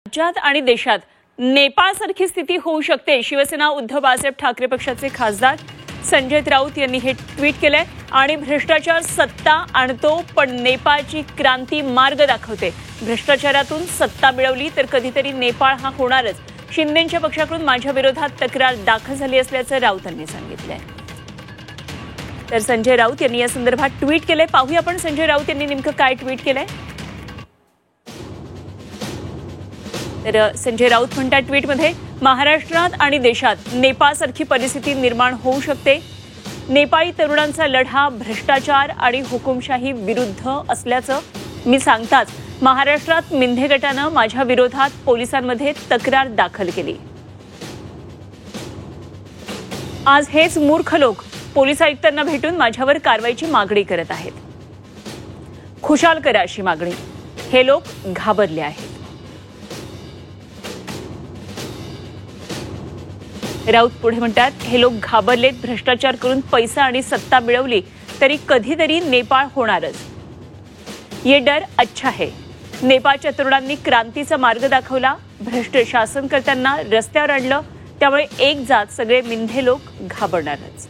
राज्यात आणि देशात नेपाळसारखी स्थिती होऊ शकते. शिवसेना उद्धव बाळासाहेब ठाकरे पक्षाचे खासदार संजय राऊत यांनी हे ट्विट केलंय आणि भ्रष्टाचार सत्ता आणतो पण नेपाळची क्रांती मार्ग दाखवते. भ्रष्टाचारातून सत्ता मिळवली तर कधीतरी नेपाळ हा होणारच. शिंदेच्या पक्षाकडून माझ्या विरोधात तक्रार दाखल झाली असल्याचं राऊतांनी सांगितलंय. तर संजय राऊत यांनी या संदर्भात ट्विट केलंय. पाहूया आपण संजय राऊत यांनी नेमकं काय ट्विट केलंय. तर संजय राऊत म्हणतात ट्विटमध्ये, महाराष्ट्रात आणि देशात नेपाळसारखी परिस्थिती निर्माण होऊ शकते. नेपाळी तरुणांचा लढा भ्रष्टाचार आणि हुकुमशाही विरुद्ध असल्याचं मी सांगताच महाराष्ट्रात मिंधे गटानं माझ्या विरोधात पोलिसांमध्ये तक्रार दाखल केली. आज हेच मूर्ख लोक पोलीस आयुक्तांना भेटून माझ्यावर कारवाईची मागणी करत आहेत. खुशाल करा अशी मागणी. हे लोक घाबरले आहेत. राऊत पुढे म्हणतात, हे लोक घाबरलेत. भ्रष्टाचार करून पैसा आणि सत्ता मिळवली तरी कधीतरी नेपाळ होणारच. ये डर अच्छा है. नेपाळच्या तरुणांनी क्रांतीचा मार्ग दाखवला. भ्रष्ट शासन करताना रस्त्यावर आणलं. त्यामुळे एक जात सगळे मिंधे लोक घाबरणारच.